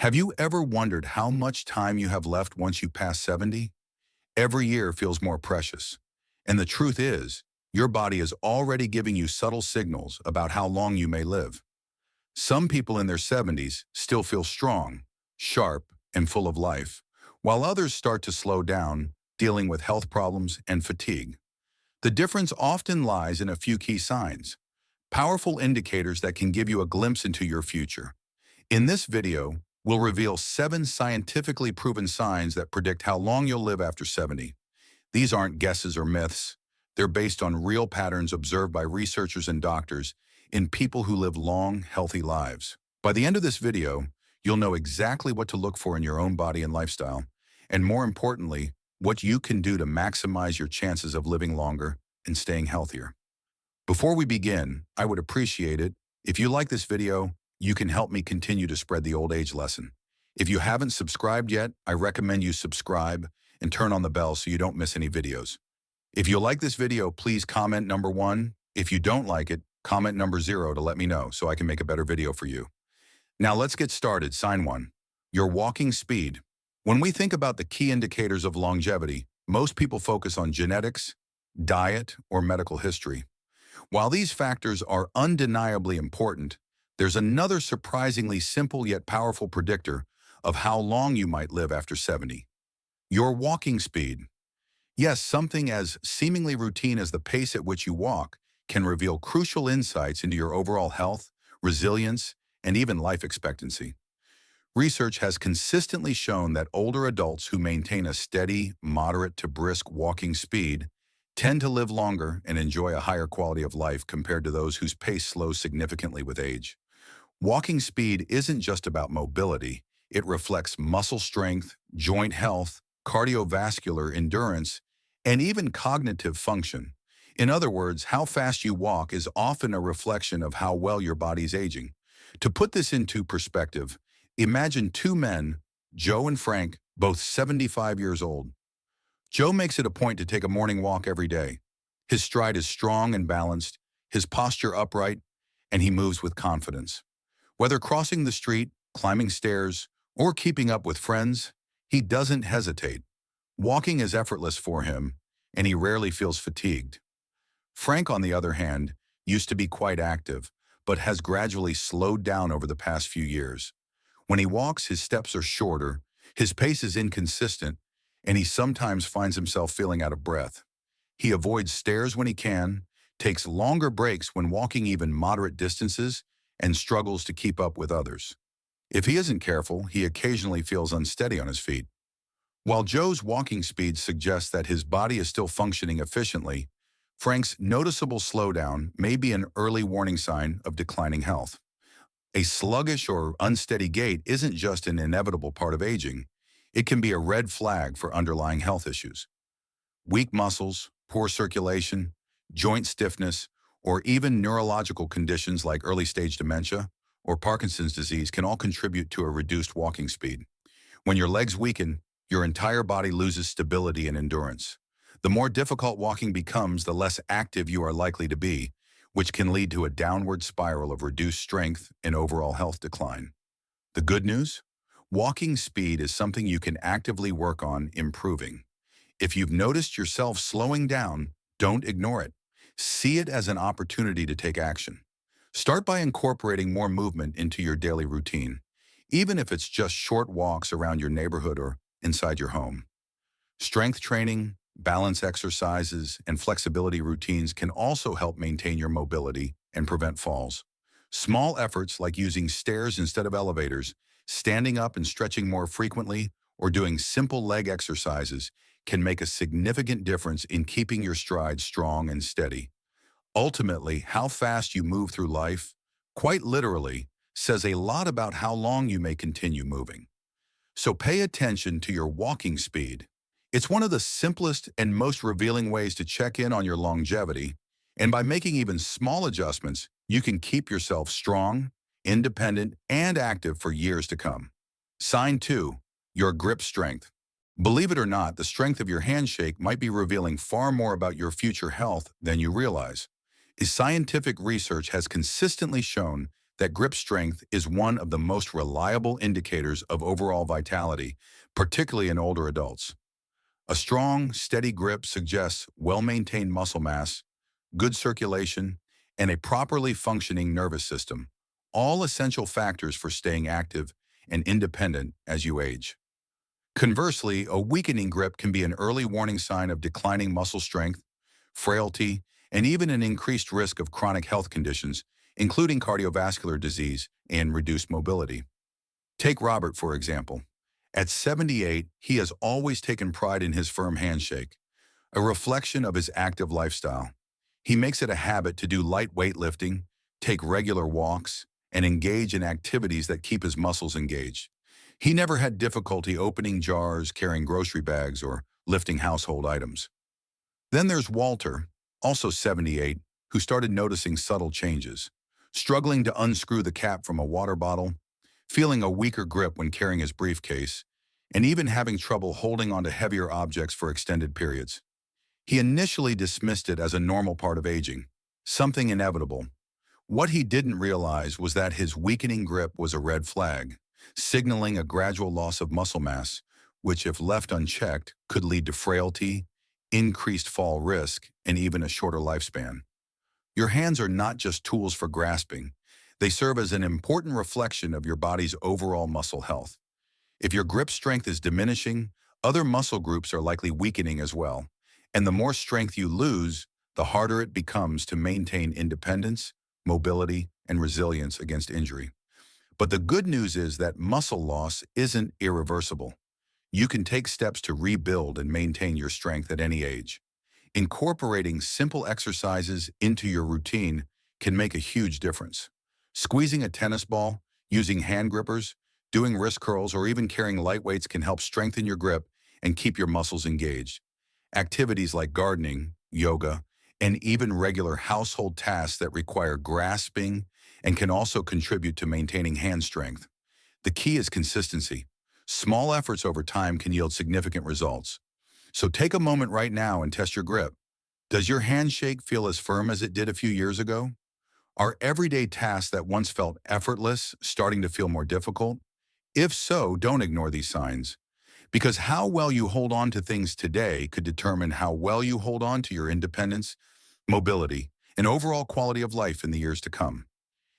Have you ever wondered how much time you have left once you pass 70? Every year feels more precious. And the truth is, your body is already giving you subtle signals about how long you may live. Some people in their 70s still feel strong, sharp, and full of life, while others start to slow down, dealing with health problems and fatigue. The difference often lies in a few key signs, powerful indicators that can give you a glimpse into your future. In this video, we'll reveal 7 scientifically proven signs that predict how long you'll live after 70. These aren't guesses or myths. They're based on real patterns observed by researchers and doctors in people who live long, healthy lives. By the end of this video, you'll know exactly what to look for in your own body and lifestyle, and more importantly, what you can do to maximize your chances of living longer and staying healthier. Before we begin, I would appreciate it if you like this video. You can help me continue to spread the old age lesson. If you haven't subscribed yet, I recommend you subscribe and turn on the bell so you don't miss any videos. If you like this video, please comment number 1. If you don't like it, comment number 0 to let me know so I can make a better video for you. Now let's get started. Sign 1. Your walking speed. When we think about the key indicators of longevity, most people focus on genetics, diet, or medical history. While these factors are undeniably important, there's another surprisingly simple yet powerful predictor of how long you might live after 70. Your walking speed. Yes, something as seemingly routine as the pace at which you walk can reveal crucial insights into your overall health, resilience, and even life expectancy. Research has consistently shown that older adults who maintain a steady, moderate to brisk walking speed tend to live longer and enjoy a higher quality of life compared to those whose pace slows significantly with age. Walking speed isn't just about mobility. It reflects muscle strength, joint health, cardiovascular endurance, and even cognitive function. In other words, how fast you walk is often a reflection of how well your body's aging. To put this into perspective, imagine 2 men, Joe and Frank, both 75 years old. Joe makes it a point to take a morning walk every day. His stride is strong and balanced, his posture upright, and he moves with confidence. Whether crossing the street, climbing stairs, or keeping up with friends, he doesn't hesitate. Walking is effortless for him, and he rarely feels fatigued. Frank, on the other hand, used to be quite active, but has gradually slowed down over the past few years. When he walks, his steps are shorter, his pace is inconsistent, and he sometimes finds himself feeling out of breath. He avoids stairs when he can, takes longer breaks when walking even moderate distances, and struggles to keep up with others. If he isn't careful, he occasionally feels unsteady on his feet. While Joe's walking speed suggests that his body is still functioning efficiently, Frank's noticeable slowdown may be an early warning sign of declining health. A sluggish or unsteady gait isn't just an inevitable part of aging. It can be a red flag for underlying health issues. Weak muscles, poor circulation, joint stiffness, or even neurological conditions like early-stage dementia or Parkinson's disease can all contribute to a reduced walking speed. When your legs weaken, your entire body loses stability and endurance. The more difficult walking becomes, the less active you are likely to be, which can lead to a downward spiral of reduced strength and overall health decline. The good news? Walking speed is something you can actively work on improving. If you've noticed yourself slowing down, don't ignore it. See it as an opportunity to take action. Start by incorporating more movement into your daily routine, even if it's just short walks around your neighborhood or inside your home. Strength training, balance exercises, and flexibility routines can also help maintain your mobility and prevent falls. Small efforts like using stairs instead of elevators, standing up and stretching more frequently, or doing simple leg exercises can make a significant difference in keeping your stride strong and steady. Ultimately, how fast you move through life, quite literally, says a lot about how long you may continue moving. So pay attention to your walking speed. It's one of the simplest and most revealing ways to check in on your longevity, and by making even small adjustments, you can keep yourself strong, independent, and active for years to come. Sign 2. Your grip strength. Believe it or not, the strength of your handshake might be revealing far more about your future health than you realize. Scientific research has consistently shown that grip strength is one of the most reliable indicators of overall vitality, particularly in older adults. A strong, steady grip suggests well-maintained muscle mass, good circulation, and a properly functioning nervous system, all essential factors for staying active and independent as you age. Conversely, a weakening grip can be an early warning sign of declining muscle strength, frailty, and even an increased risk of chronic health conditions, including cardiovascular disease and reduced mobility. Take Robert, for example. At 78, he has always taken pride in his firm handshake, a reflection of his active lifestyle. He makes it a habit to do light weightlifting, take regular walks, and engage in activities that keep his muscles engaged. He never had difficulty opening jars, carrying grocery bags, or lifting household items. Then there's Walter, also 78, who started noticing subtle changes, struggling to unscrew the cap from a water bottle, feeling a weaker grip when carrying his briefcase, and even having trouble holding onto heavier objects for extended periods. He initially dismissed it as a normal part of aging, something inevitable. What he didn't realize was that his weakening grip was a red flag, signaling a gradual loss of muscle mass, which, if left unchecked, could lead to frailty, increased fall risk, and even a shorter lifespan. Your hands are not just tools for grasping. They serve as an important reflection of your body's overall muscle health. If your grip strength is diminishing, other muscle groups are likely weakening as well. And the more strength you lose, the harder it becomes to maintain independence, mobility, and resilience against injury. But the good news is that muscle loss isn't irreversible. You can take steps to rebuild and maintain your strength at any age. Incorporating simple exercises into your routine can make a huge difference. Squeezing a tennis ball, using hand grippers, doing wrist curls, or even carrying light weights can help strengthen your grip and keep your muscles engaged. Activities like gardening, yoga, and even regular household tasks that require grasping and can also contribute to maintaining hand strength. The key is consistency. Small efforts over time can yield significant results. So take a moment right now and test your grip. Does your handshake feel as firm as it did a few years ago? Are everyday tasks that once felt effortless starting to feel more difficult? If so, don't ignore these signs, because how well you hold on to things today could determine how well you hold on to your independence, mobility, and overall quality of life in the years to come.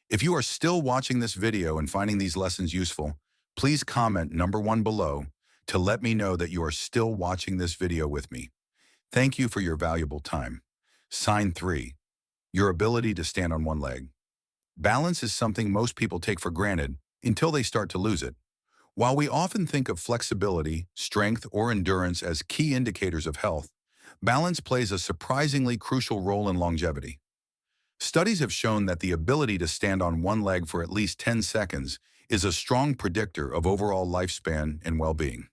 If you are still watching this video and finding these lessons useful, please comment number 1 below to let me know that you are still watching this video with me. Thank you for your valuable time. Sign 3. Your ability to stand on one leg. Balance is something most people take for granted until they start to lose it. While we often think of flexibility, strength, or endurance as key indicators of health, balance plays a surprisingly crucial role in longevity. Studies have shown that the ability to stand on one leg for at least 10 seconds is a strong predictor of overall lifespan and well-being.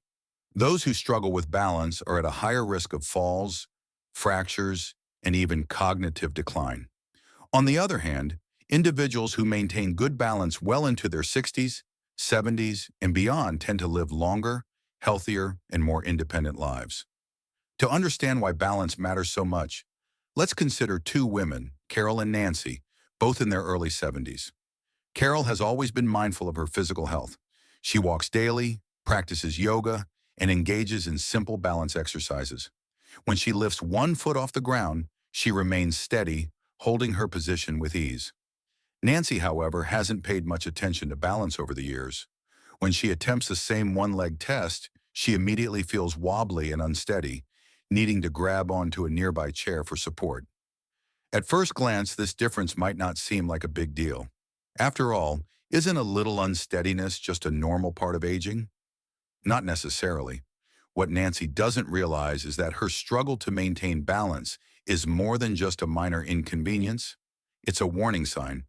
Those who struggle with balance are at a higher risk of falls, fractures, and even cognitive decline. On the other hand, individuals who maintain good balance well into their 60s, 70s, and beyond tend to live longer, healthier, and more independent lives. To understand why balance matters so much, let's consider 2 women, Carol and Nancy, both in their early 70s. Carol has always been mindful of her physical health. She walks daily, practices yoga, and engages in simple balance exercises. When she lifts one foot off the ground, she remains steady, holding her position with ease. Nancy, however, hasn't paid much attention to balance over the years. When she attempts the same one-leg test, she immediately feels wobbly and unsteady, needing to grab onto a nearby chair for support. At first glance, this difference might not seem like a big deal. After all, isn't a little unsteadiness just a normal part of aging? Not necessarily. What Nancy doesn't realize is that her struggle to maintain balance is more than just a minor inconvenience. It's a warning sign.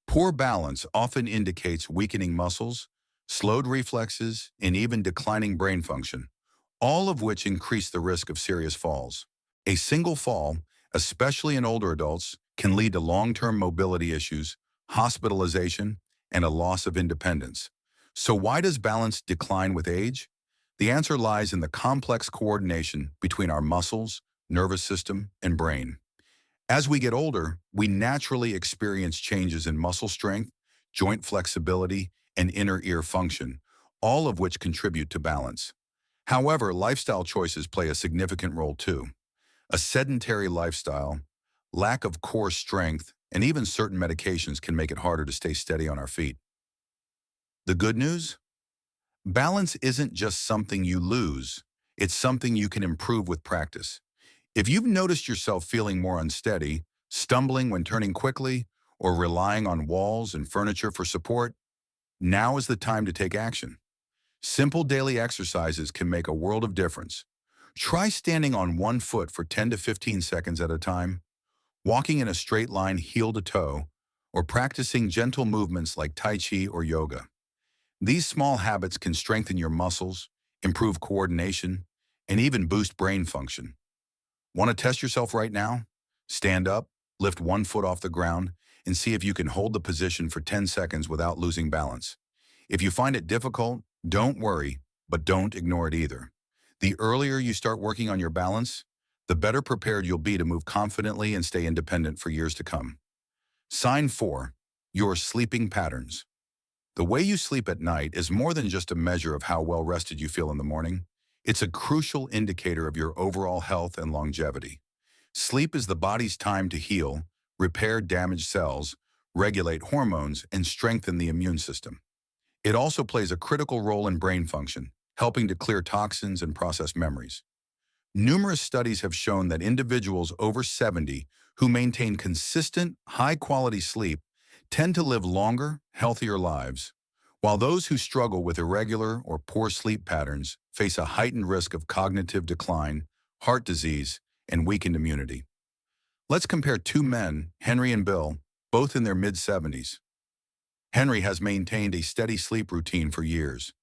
Poor balance often indicates weakening muscles, slowed reflexes, and even declining brain function, all of which increase the risk of serious falls. A single fall, especially in older adults, can lead to long-term mobility issues, hospitalization, and a loss of independence. So why does balance decline with age? The answer lies in the complex coordination between our muscles, nervous system, and brain. As we get older, we naturally experience changes in muscle strength, joint flexibility, and inner ear function, all of which contribute to balance. However, lifestyle choices play a significant role too. A sedentary lifestyle, lack of core strength, and even certain medications can make it harder to stay steady on our feet. The good news? Balance isn't just something you lose, it's something you can improve with practice. If you've noticed yourself feeling more unsteady, stumbling when turning quickly, or relying on walls and furniture for support, now is the time to take action. Simple daily exercises can make a world of difference. Try standing on one foot for 10 to 15 seconds at a time, walking in a straight line heel to toe, or practicing gentle movements like Tai Chi or yoga. These small habits can strengthen your muscles, improve coordination, and even boost brain function. Want to test yourself right now? Stand up, lift one foot off the ground, and see if you can hold the position for 10 seconds without losing balance. If you find it difficult, don't worry, but don't ignore it either. The earlier you start working on your balance, the better prepared you'll be to move confidently and stay independent for years to come. Sign 4. Your sleeping patterns. The way you sleep at night is more than just a measure of how well rested you feel in the morning. It's a crucial indicator of your overall health and longevity. Sleep is the body's time to heal, repair damaged cells, regulate hormones, and strengthen the immune system. It also plays a critical role in brain function, helping to clear toxins and process memories. Numerous studies have shown that individuals over 70 who maintain consistent, high-quality sleep tend to live longer, healthier lives, while those who struggle with irregular or poor sleep patterns face a heightened risk of cognitive decline, heart disease, and weakened immunity. Let's compare two men, Henry and Bill, both in their mid-70s. Henry has maintained a steady sleep routine for years.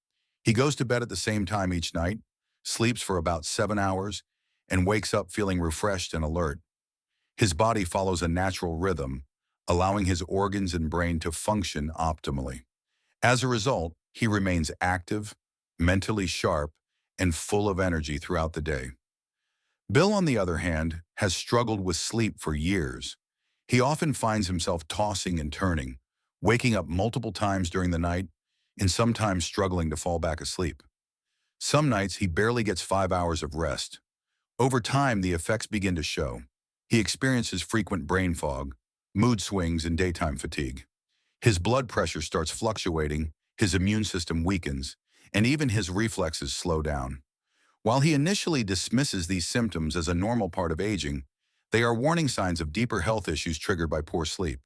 He goes to bed at the same time each night, sleeps for about 7 hours, and wakes up feeling refreshed and alert. His body follows a natural rhythm, allowing his organs and brain to function optimally. As a result, he remains active, mentally sharp, and full of energy throughout the day. Bill, on the other hand, has struggled with sleep for years. He often finds himself tossing and turning, waking up multiple times during the night, and sometimes struggling to fall back asleep. Some nights he barely gets 5 hours of rest. Over time, the effects begin to show. He experiences frequent brain fog, mood swings, and daytime fatigue. His blood pressure starts fluctuating, his immune system weakens, and even his reflexes slow down. While he initially dismisses these symptoms as a normal part of aging, they are warning signs of deeper health issues triggered by poor sleep.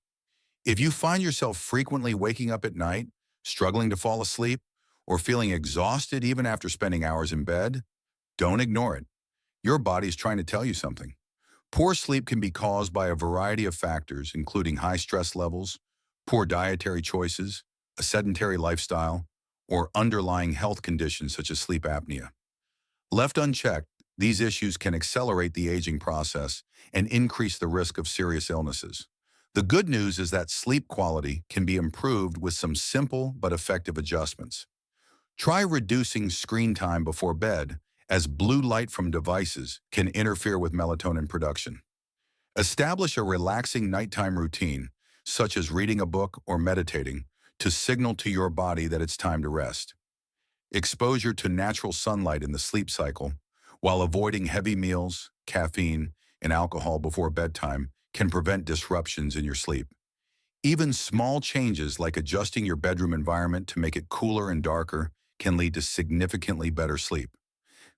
If you find yourself frequently waking up at night, struggling to fall asleep, or feeling exhausted even after spending hours in bed, don't ignore it. Your body's trying to tell you something. Poor sleep can be caused by a variety of factors, including high stress levels, poor dietary choices, a sedentary lifestyle, or underlying health conditions such as sleep apnea. Left unchecked, these issues can accelerate the aging process and increase the risk of serious illnesses. The good news is that sleep quality can be improved with some simple but effective adjustments. Try reducing screen time before bed, as blue light from devices can interfere with melatonin production. Establish a relaxing nighttime routine, such as reading a book or meditating, to signal to your body that it's time to rest. Exposure to natural sunlight in the sleep cycle, while avoiding heavy meals, caffeine, and alcohol before bedtime, can prevent disruptions in your sleep. Even small changes like adjusting your bedroom environment to make it cooler and darker can lead to significantly better sleep.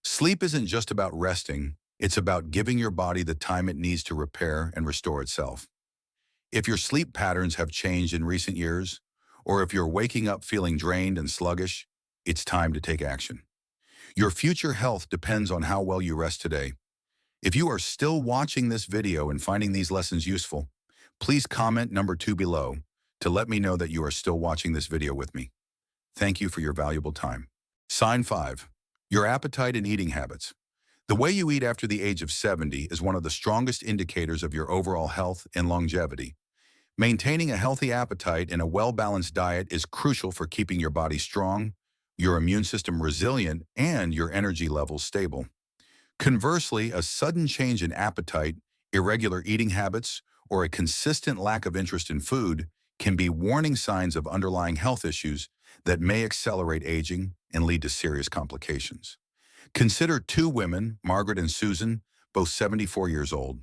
Sleep isn't just about resting, it's about giving your body the time it needs to repair and restore itself. If your sleep patterns have changed in recent years, or if you're waking up feeling drained and sluggish, it's time to take action. Your future health depends on how well you rest today. If you are still watching this video and finding these lessons useful, please comment number 2 below to let me know that you are still watching this video with me. Thank you for your valuable time. Sign 5. Your appetite and eating habits. The way you eat after the age of 70 is one of the strongest indicators of your overall health and longevity. Maintaining a healthy appetite and a well-balanced diet is crucial for keeping your body strong, your immune system resilient, and your energy levels stable. Conversely, a sudden change in appetite, irregular eating habits, or a consistent lack of interest in food can be warning signs of underlying health issues that may accelerate aging and lead to serious complications. Consider two women, Margaret and Susan, both 74 years old.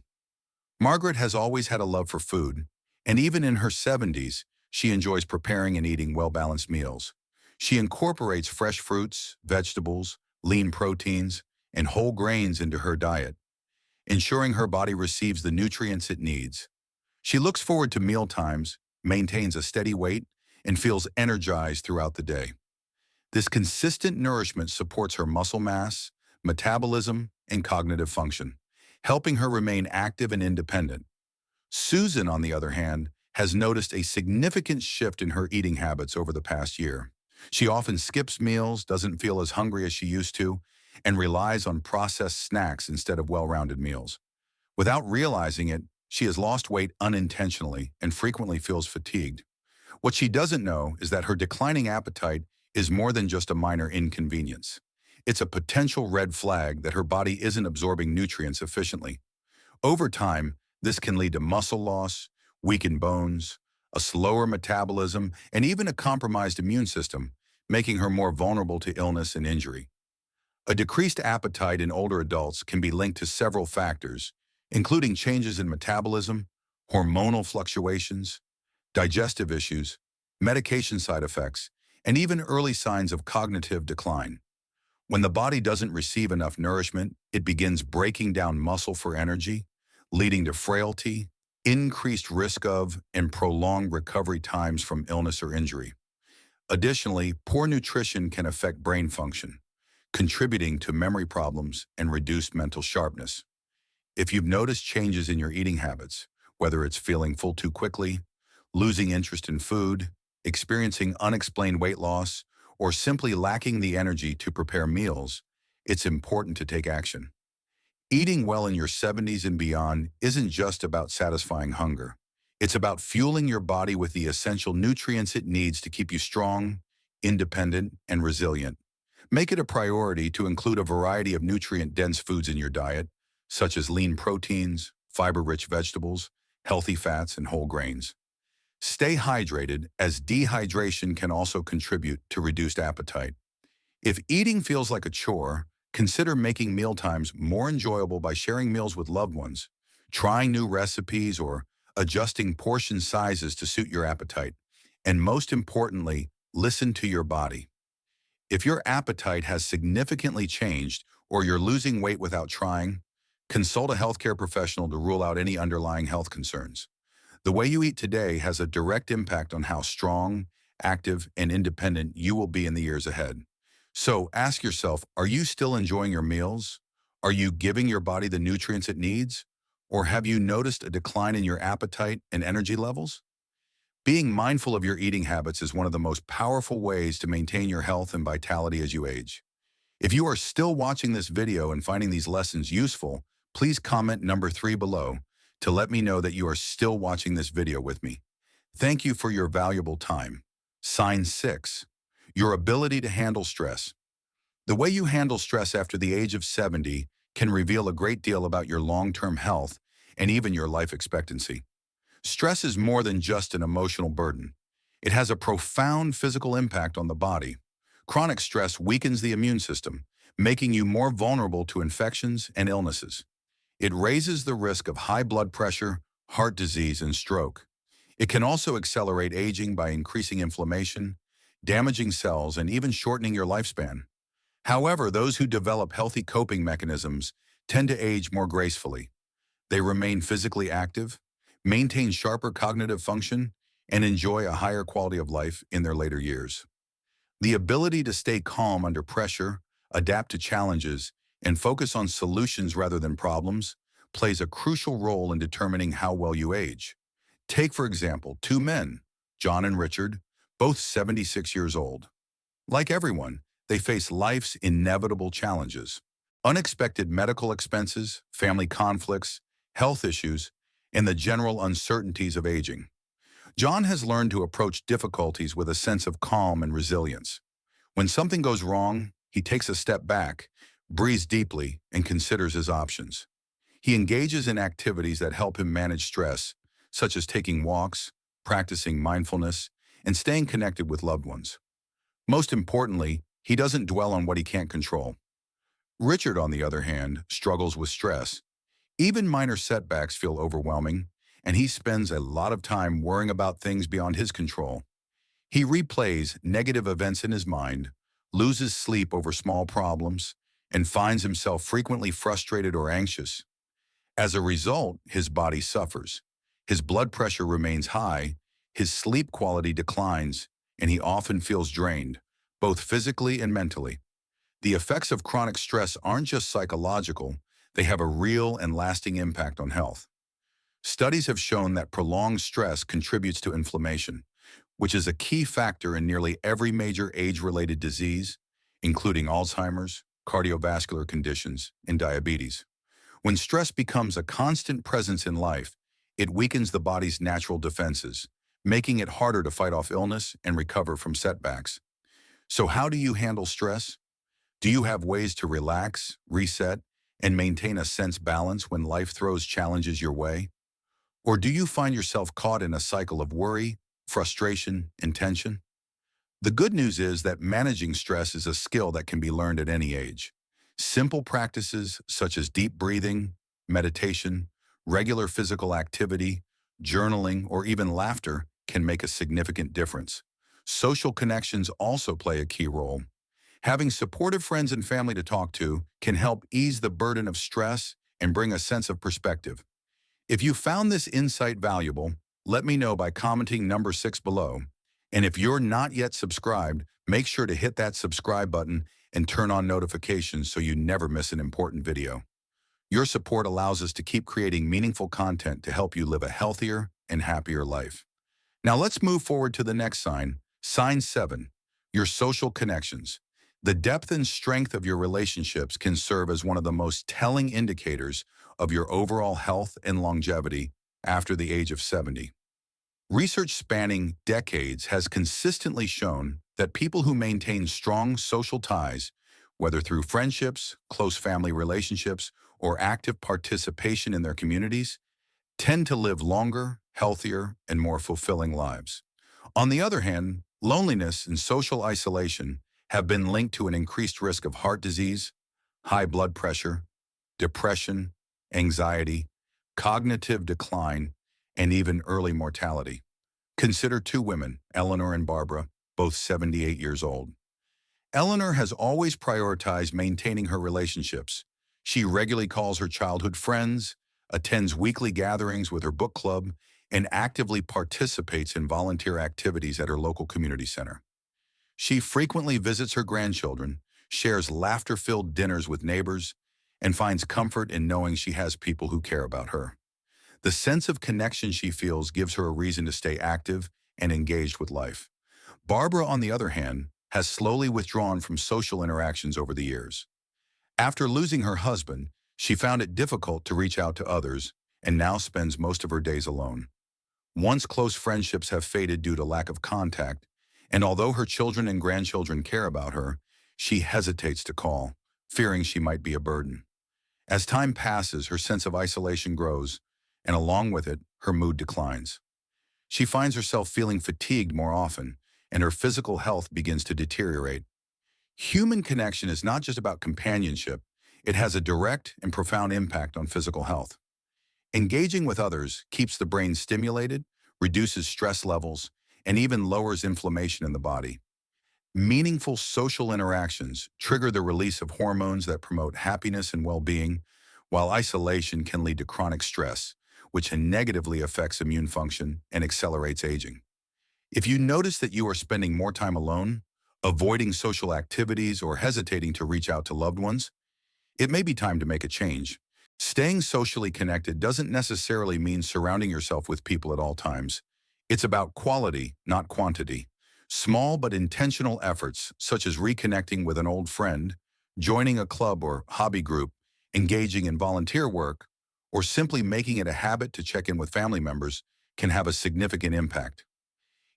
Margaret has always had a love for food, and even in her 70s, she enjoys preparing and eating well-balanced meals. She incorporates fresh fruits, vegetables, lean proteins, and whole grains into her diet, ensuring her body receives the nutrients it needs. She looks forward to meal times, maintains a steady weight, and feels energized throughout the day. This consistent nourishment supports her muscle mass, metabolism, and cognitive function, helping her remain active and independent. Susan, on the other hand, has noticed a significant shift in her eating habits over the past year. She often skips meals, doesn't feel as hungry as she used to, and relies on processed snacks instead of well-rounded meals. Without realizing it, she has lost weight unintentionally and frequently feels fatigued. What she doesn't know is that her declining appetite is more than just a minor inconvenience. It's a potential red flag that her body isn't absorbing nutrients efficiently. Over time, this can lead to muscle loss, weakened bones, a slower metabolism, and even a compromised immune system, making her more vulnerable to illness and injury. A decreased appetite in older adults can be linked to several factors, including changes in metabolism, hormonal fluctuations, digestive issues, medication side effects, and even early signs of cognitive decline. When the body doesn't receive enough nourishment, it begins breaking down muscle for energy, leading to frailty, increased risk of, and prolonged recovery times from illness or injury. Additionally, poor nutrition can affect brain function, contributing to memory problems and reduced mental sharpness. If you've noticed changes in your eating habits, whether it's feeling full too quickly, losing interest in food, experiencing unexplained weight loss, or simply lacking the energy to prepare meals, it's important to take action. Eating well in your 70s and beyond isn't just about satisfying hunger. It's about fueling your body with the essential nutrients it needs to keep you strong, independent, and resilient. Make it a priority to include a variety of nutrient-dense foods in your diet, such as lean proteins, fiber-rich vegetables, healthy fats, and whole grains. Stay hydrated, as dehydration can also contribute to reduced appetite. If eating feels like a chore, consider making mealtimes more enjoyable by sharing meals with loved ones, trying new recipes, or adjusting portion sizes to suit your appetite. And most importantly, listen to your body. If your appetite has significantly changed or you're losing weight without trying, consult a healthcare professional to rule out any underlying health concerns. The way you eat today has a direct impact on how strong, active, and independent you will be in the years ahead. So ask yourself, are you still enjoying your meals? Are you giving your body the nutrients it needs? Or have you noticed a decline in your appetite and energy levels? Being mindful of your eating habits is one of the most powerful ways to maintain your health and vitality as you age. If you are still watching this video and finding these lessons useful, please comment number 3 below to let me know that you are still watching this video with me. Thank you for your valuable time. Sign 6. Your ability to handle stress. The way you handle stress after the age of 70 can reveal a great deal about your long-term health and even your life expectancy. Stress is more than just an emotional burden. It has a profound physical impact on the body. Chronic stress weakens the immune system, making you more vulnerable to infections and illnesses. It raises the risk of high blood pressure, heart disease, and stroke. It can also accelerate aging by increasing inflammation, damaging cells, and even shortening your lifespan. However, those who develop healthy coping mechanisms tend to age more gracefully. They remain physically active, maintain sharper cognitive function, and enjoy a higher quality of life in their later years. The ability to stay calm under pressure, adapt to challenges, and focus on solutions rather than problems plays a crucial role in determining how well you age. Take, for example, two men, John and Richard, both 76 years old. Like everyone, they face life's inevitable challenges. Unexpected medical expenses, family conflicts, health issues, and the general uncertainties of aging. John has learned to approach difficulties with a sense of calm and resilience. When something goes wrong, he takes a step back, breathes deeply, and considers his options. He engages in activities that help him manage stress, such as taking walks, practicing mindfulness, and staying connected with loved ones. Most importantly, he doesn't dwell on what he can't control. Richard, on the other hand, struggles with stress. Even minor setbacks feel overwhelming, and he spends a lot of time worrying about things beyond his control. He replays negative events in his mind, loses sleep over small problems, and finds himself frequently frustrated or anxious. As a result, his body suffers. His blood pressure remains high, his sleep quality declines, and he often feels drained, both physically and mentally. The effects of chronic stress aren't just psychological, they have a real and lasting impact on health. Studies have shown that prolonged stress contributes to inflammation, which is a key factor in nearly every major age-related disease, including Alzheimer's, cardiovascular conditions, and diabetes. When stress becomes a constant presence in life, it weakens the body's natural defenses, making it harder to fight off illness and recover from setbacks. So how do you handle stress? Do you have ways to relax, reset, and maintain a sense balance when life throws challenges your way? Or do you find yourself caught in a cycle of worry, frustration, and tension? The good news is that managing stress is a skill that can be learned at any age. Simple practices such as deep breathing, meditation, regular physical activity, journaling, or even laughter can make a significant difference. Social connections also play a key role. Having supportive friends and family to talk to can help ease the burden of stress and bring a sense of perspective. If you found this insight valuable, let me know by commenting number 6 below. And if you're not yet subscribed, make sure to hit that subscribe button and turn on notifications so you never miss an important video. Your support allows us to keep creating meaningful content to help you live a healthier and happier life. Now let's move forward to the next sign, sign 7, your social connections. The depth and strength of your relationships can serve as one of the most telling indicators of your overall health and longevity after the age of 70. Research spanning decades has consistently shown that people who maintain strong social ties, whether through friendships, close family relationships, or active participation in their communities, tend to live longer, healthier, and more fulfilling lives. On the other hand, loneliness and social isolation have been linked to an increased risk of heart disease, high blood pressure, depression, anxiety, cognitive decline, and even early mortality. Consider two women, Eleanor and Barbara, both 78 years old. Eleanor has always prioritized maintaining her relationships. She regularly calls her childhood friends, attends weekly gatherings with her book club, and actively participates in volunteer activities at her local community center. She frequently visits her grandchildren, shares laughter-filled dinners with neighbors, and finds comfort in knowing she has people who care about her. The sense of connection she feels gives her a reason to stay active and engaged with life. Barbara, on the other hand, has slowly withdrawn from social interactions over the years. After losing her husband, she found it difficult to reach out to others and now spends most of her days alone. Once close friendships have faded due to lack of contact, and although her children and grandchildren care about her, she hesitates to call, fearing she might be a burden. As time passes, her sense of isolation grows, and along with it, her mood declines. She finds herself feeling fatigued more often, and her physical health begins to deteriorate. Human connection is not just about companionship, it has a direct and profound impact on physical health. Engaging with others keeps the brain stimulated, reduces stress levels, and even lowers inflammation in the body. Meaningful social interactions trigger the release of hormones that promote happiness and well-being, while isolation can lead to chronic stress, which negatively affects immune function and accelerates aging. If you notice that you are spending more time alone, avoiding social activities, or hesitating to reach out to loved ones, it may be time to make a change. Staying socially connected doesn't necessarily mean surrounding yourself with people at all times. It's about quality, not quantity. Small but intentional efforts, such as reconnecting with an old friend, joining a club or hobby group, engaging in volunteer work, or simply making it a habit to check in with family members, can have a significant impact.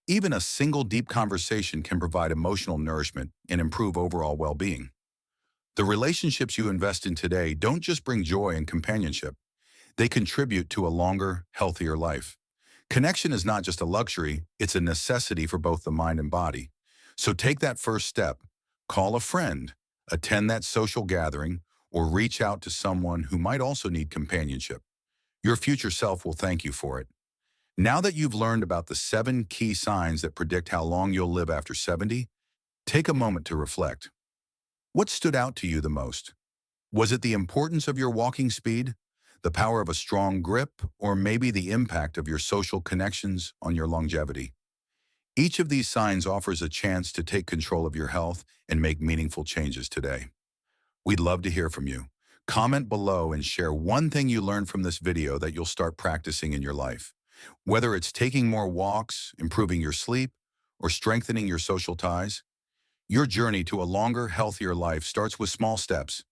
Even a single deep conversation can provide emotional nourishment and improve overall well-being. The relationships you invest in today don't just bring joy and companionship, they contribute to a longer, healthier life. Connection is not just a luxury, it's a necessity for both the mind and body. So take that first step. Call a friend, attend that social gathering, or reach out to someone who might also need companionship. Your future self will thank you for it. Now that you've learned about the 7 key signs that predict how long you'll live after 70, take a moment to reflect. What stood out to you the most? Was it the importance of your walking speed, the power of a strong grip, or maybe the impact of your social connections on your longevity? Each of these signs offers a chance to take control of your health and make meaningful changes today. We'd love to hear from you. Comment below and share one thing you learned from this video that you'll start practicing in your life. Whether it's taking more walks, improving your sleep, or strengthening your social ties, your journey to a longer, healthier life starts with small steps.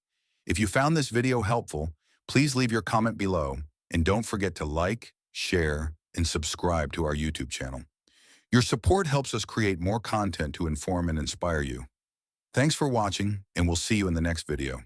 If you found this video helpful, please leave your comment below and don't forget to like, share, and subscribe to our YouTube channel. Your support helps us create more content to inform and inspire you. Thanks for watching, and we'll see you in the next video.